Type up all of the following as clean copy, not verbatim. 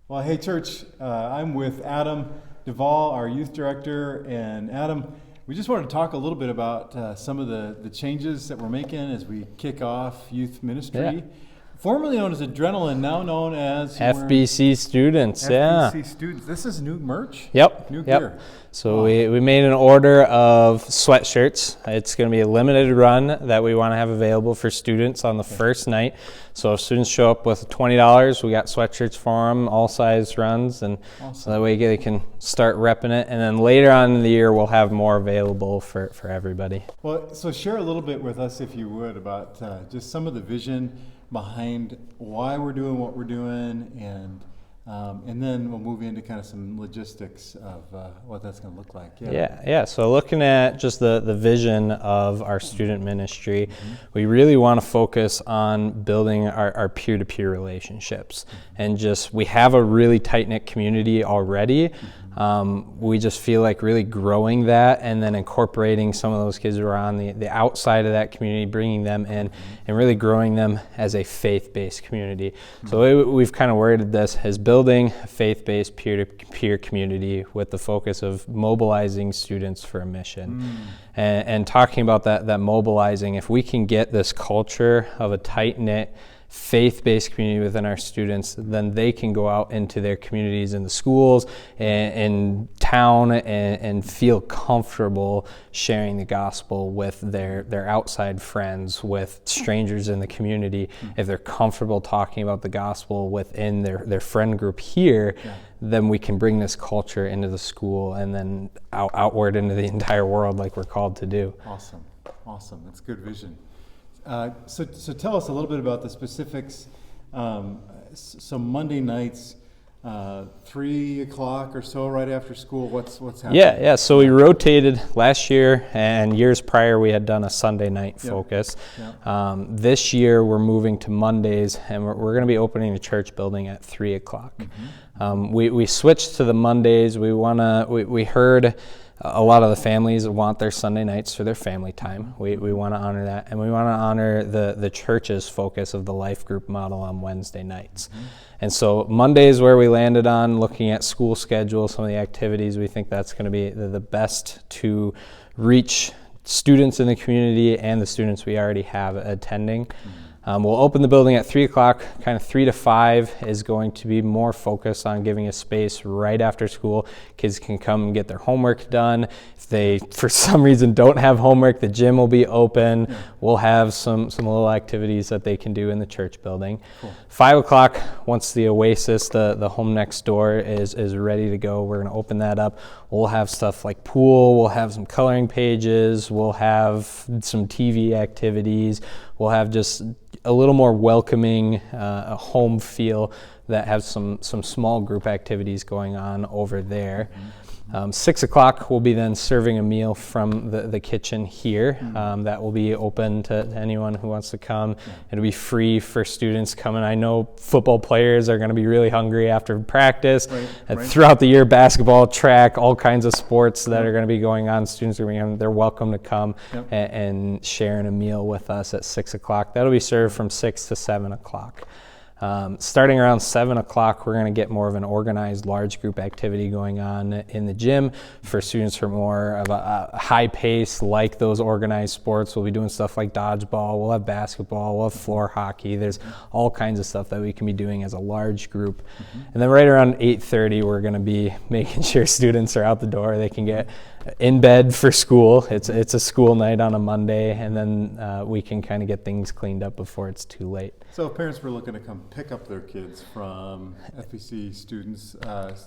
Well, hey, church, I'm with Adam Duvall, our youth director. And Adam, we just wanted to talk a little bit about some of the changes that we're making as we kick off youth ministry. Yeah. Formerly known as Adrenaline, now known as FBC students, FBC students. This is new merch? Yep. New gear. So we made an order of sweatshirts. It's going to be a limited run that we want to have available for students on the first night. So if students show up with $20, we got sweatshirts for them, all size runs, and so that way they can start repping it. And then later on in the year, we'll have more available for everybody. Well, so share a little bit with us, if you would, about just some of the vision behind why we're doing what we're doing, and then we'll move into kind of some logistics of what that's going to look like. Yeah. So looking at just the vision of our student ministry, we really want to focus on building our peer-to-peer relationships. And just, we have a really tight-knit community already. We just feel like really growing that and then incorporating some of those kids who are on the outside of that community, bringing them in and really growing them as a faith-based community. So we've kind of worded this as building a faith-based peer-to-peer community with the focus of mobilizing students for a mission. And talking about that mobilizing, if we can get this culture of a tight-knit faith-based community within our students, then they can go out into their communities in the schools and town and feel comfortable sharing the gospel with their outside friends, with strangers in the community. If they're comfortable talking about the gospel within their friend group here, then we can bring this culture into the school and then outward into the entire world like we're called to do. Awesome. That's good vision. So tell us a little bit about the specifics. So Monday nights, 3 o'clock or so, right after school. What's happening? Yeah. So we rotated last year, and years prior we had done a Sunday night focus. This year we're moving to Mondays, and we're going to be opening the church building at 3 o'clock. We switched to the Mondays. We heard a lot of the families want their Sunday nights for their family time. We want to honor that, and we want to honor the church's focus of the life group model on Wednesday nights. And so Monday is where we landed on looking at school schedule, some of the activities. We think that's going to be the best to reach students in the community and the students we already have attending. We'll open the building at 3 o'clock, kind of 3 to 5 is going to be more focused on giving a space right after school. Kids can come and get their homework done. If they, for some reason, don't have homework, the gym will be open. We'll have some little activities that they can do in the church building. 5 o'clock, once the Oasis, the home next door, is ready to go, we're going to open that up. We'll have stuff like pool, we'll have some coloring pages, we'll have some TV activities, we'll have just a little more welcoming, a home feel that has some small group activities going on over there. 6 o'clock, we'll be then serving a meal from the kitchen here. That will be open to anyone who wants to come. It'll be free for students coming. I know football players are going to be really hungry after practice. Throughout the year, basketball, track, all kinds of sports that are going to be going on. Students are going, they're welcome to come and share in a meal with us at 6 o'clock. That'll be served from 6 to 7 o'clock. Starting around 7 o'clock, we're going to get more of an organized large group activity going on in the gym for students who are more of a high pace, like those organized sports. We'll be doing stuff like dodgeball, we'll have basketball, we'll have floor hockey. There's all kinds of stuff that we can be doing as a large group. And then right around 8:30, we're going to be making sure students are out the door. They can get in bed for school. It's a school night on a Monday, and then we can kind of get things cleaned up before it's too late. So if parents were looking to come pick up their kids from FBC students,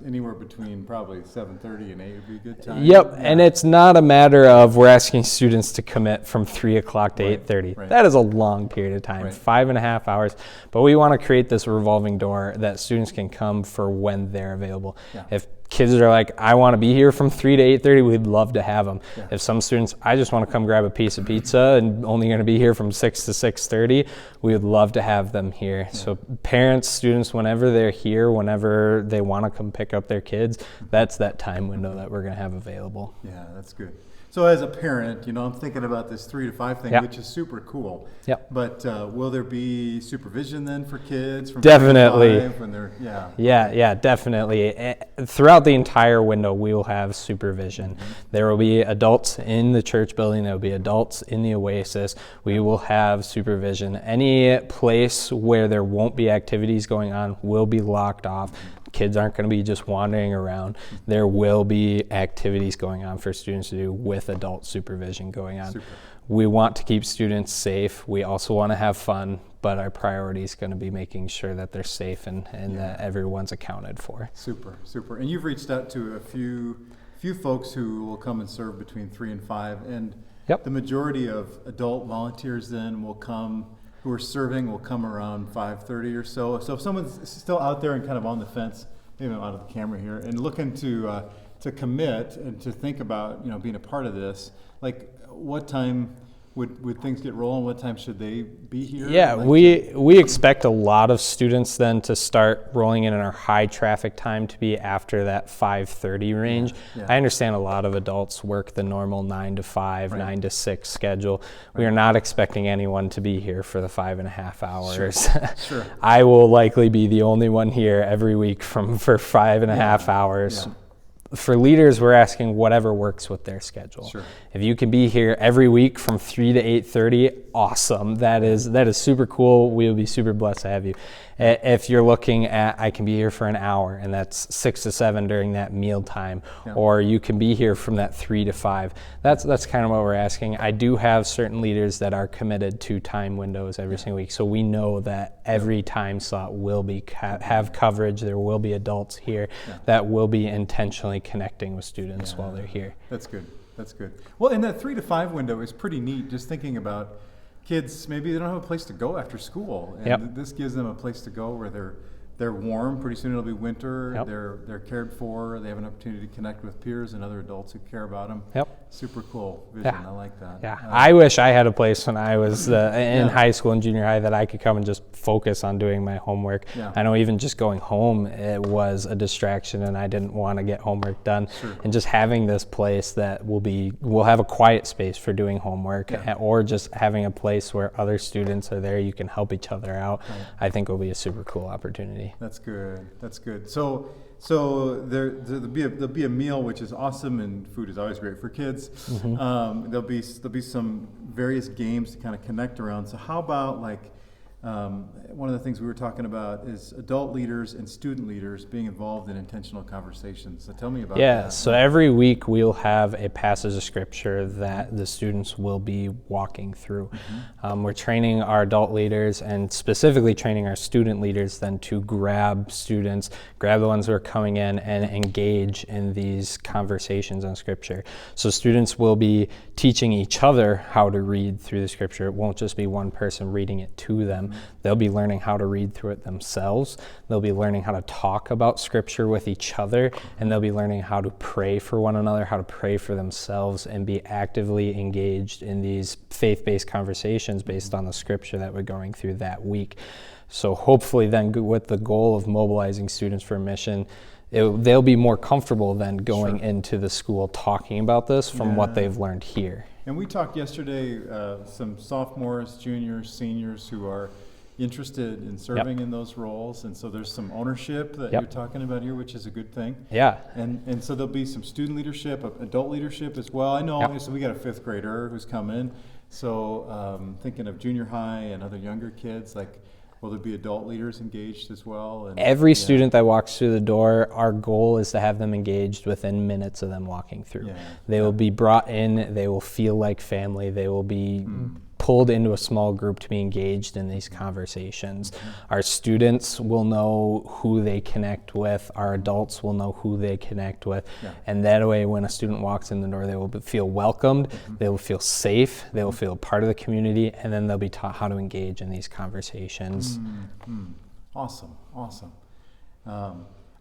anywhere between probably 7:30 and 8 would be a good time. And it's not a matter of we're asking students to commit from 3 o'clock to 8:30. That is a long period of time, 5.5 hours. But we want to create this revolving door that students can come for when they're available. If kids are like, I want to be here from 3 to 8:30, we'd love to have them. If some students, I just want to come grab a piece of pizza and only going to be here from 6 to 6:30, we would love to have them here. So parents, students, whenever they're here, whenever they want to come pick up their kids, that's that time window that we're going to have available. Yeah, that's good. So as a parent, I'm thinking about this 3 to 5 thing, Yep. which is super cool. Yep. But will there be supervision then for kids from Definitely. 3 to 5 when they're, Yeah, definitely. Throughout the entire window, we will have supervision. There will be adults in the church building. There will be adults in the Oasis. We will have supervision. Any place where there won't be activities going on will be locked off. Kids aren't going to be just wandering around. There will be activities going on for students to do with adult supervision going on. Super. We want to keep students safe. We also want to have fun, but our priority is going to be making sure that they're safe and that everyone's accounted for. Super. And you've reached out to a few folks who will come and serve between 3 and 5, and Yep. the majority of adult volunteers then who are serving will come around 5:30 or so. So if someone's still out there and kind of on the fence, maybe I'm out of the camera here, and looking to commit and to think about being a part of this, like what time would things get rolling? What time should they be here? Yeah, we expect a lot of students then to start rolling in our high traffic time to be after that 5:30 range. Yeah. I understand a lot of adults work the normal 9 to 5, Right. 9 to 6 schedule. We are not expecting anyone to be here for the 5.5 hours. Sure. I will likely be the only one here every week for 5.5 hours. Yeah. For leaders, we're asking whatever works with their schedule. Sure. If you can be here every week from 3 to 8:30, awesome. That is super cool. We will be super blessed to have you. If you're looking at, I can be here for an hour, and that's 6 to 7 during that meal time, or you can be here from that 3 to 5. That's kind of what we're asking. I do have certain leaders that are committed to time windows every single week, so we know that every time slot will be have coverage. There will be adults here that will be intentionally connecting with students while they're here. That's good. Well, and that 3 to 5 window is pretty neat, just thinking about kids, maybe they don't have a place to go after school, and this gives them a place to go where they're warm. Pretty soon it'll be winter. Yep. They're cared for. They have an opportunity to connect with peers and other adults who care about them. Yep. Super cool vision. Yeah. I like that. Yeah, I wish I had a place when I was in high school and junior high that I could come and just focus on doing my homework. Yeah. I know even just going home, it was a distraction, and I didn't want to get homework done. Sure. And just having this place that we'll have a quiet space for doing homework, or just having a place where other students are there, you can help each other out. Right. I think will be a super cool opportunity. That's good. So there'll be a meal, which is awesome, and food is always great for kids. Mm-hmm. There'll be some various games to kind of connect around. So how about one of the things we were talking about is adult leaders and student leaders being involved in intentional conversations. So tell me about that. Yeah, so every week we'll have a passage of scripture that the students will be walking through. Mm-hmm. We're training our adult leaders and specifically training our student leaders then to grab the ones who are coming in and engage in these conversations on scripture. So students will be teaching each other how to read through the scripture. It won't just be one person reading it to them. They'll be learning how to read through it themselves. They'll be learning how to talk about scripture with each other, and they'll be learning how to pray for one another, how to pray for themselves, and be actively engaged in these faith-based conversations based on the scripture that we're going through that week. So hopefully then, with the goal of mobilizing students for mission, they'll be more comfortable then going into the school talking about this from what they've learned here. And we talked yesterday, some sophomores, juniors, seniors who are interested in serving in those roles, and so there's some ownership that you're talking about here, which is a good thing. Yeah. And so there'll be some student leadership, adult leadership as well. I know, so we got a 5th grader who's coming, so thinking of junior high and other younger kids, will there be adult leaders engaged as well? And every student that walks through the door, our goal is to have them engaged within minutes of them walking through. They will be brought in, they will feel like family, they will be pulled into a small group to be engaged in these conversations. Our students will know who they connect with, our adults will know who they connect with, and that way when a student walks in the door, they will feel welcomed, they will feel safe, they will feel part of the community, and then they'll be taught how to engage in these conversations. Awesome.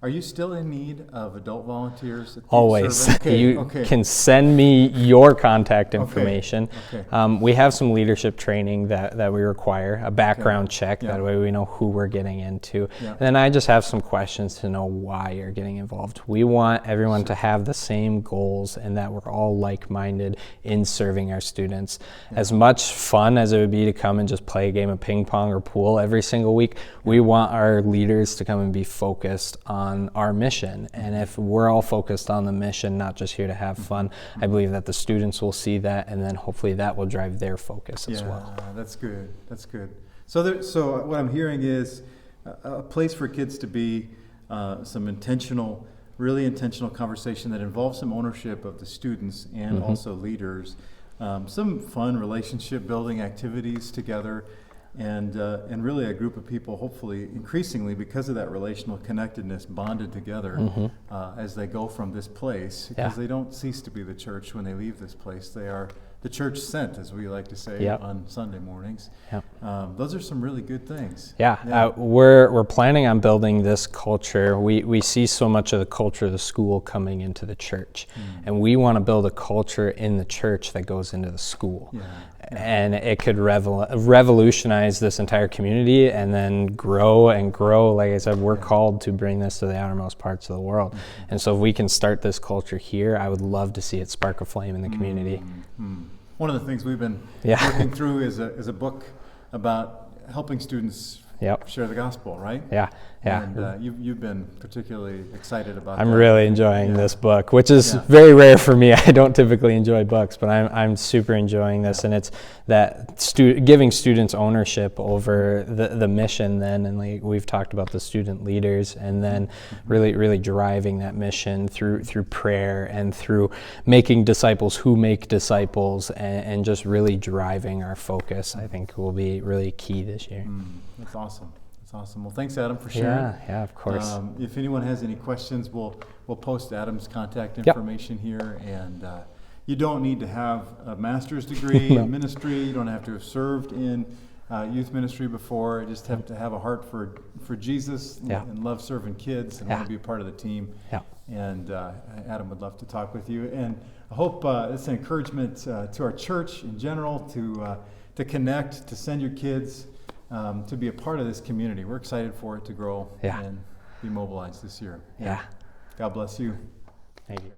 Are you still in need of adult volunteers? At the Always. service? Okay, You can send me your contact information. Okay. We have some leadership training that we require, a background check. Yeah. That way we know who we're getting into. Yeah. And then I just have some questions to know why you're getting involved. We want everyone to have the same goals and that we're all like-minded in serving our students. Yeah. As much fun as it would be to come and just play a game of ping pong or pool every single week, we want our leaders to come and be focused on our mission. And if we're all focused on the mission, not just here to have fun, I believe that the students will see that, and then hopefully that will drive their focus as well. Yeah, that's good. That's good. So what I'm hearing is a place for kids to be, some really intentional conversation that involves some ownership of the students and also leaders, some fun relationship building activities together, and really a group of people, hopefully increasingly because of that relational connectedness, bonded together as they go from this place, because they don't cease to be the church when they leave this place. They are the church sent, as we like to say on Sunday mornings. Those are some really good things. We're planning on building this culture. We see so much of the culture of the school coming into the church, and we want to build a culture in the church that goes into the school. And it could revolutionize this entire community and then grow and grow. Like I said, we're called to bring this to the outermost parts of the world. And so if we can start this culture here, I would love to see it spark a flame in the community. One of the things we've been working through is a book about helping students share the gospel, right? And you've been particularly excited about that. I'm really enjoying this book, which is very rare for me. I don't typically enjoy books, but I'm super enjoying this, and it's that giving students ownership over the mission then, and like we've talked about the student leaders, and then really driving that mission through prayer and through making disciples who make disciples, and just really driving our focus, I think will be really key this year. That's awesome. That's awesome. Well, thanks, Adam, for sharing. Yeah, of course. If anyone has any questions, we'll post Adam's contact information here. And you don't need to have a master's degree in ministry. You don't have to have served in youth ministry before. You just have to have a heart for Jesus and love serving kids and want to be a part of the team. And Adam would love to talk with you. And I hope it's an encouragement to our church in general to connect, to send your kids. To be a part of this community. We're excited for it to grow and be mobilized this year. God bless you. Thank you.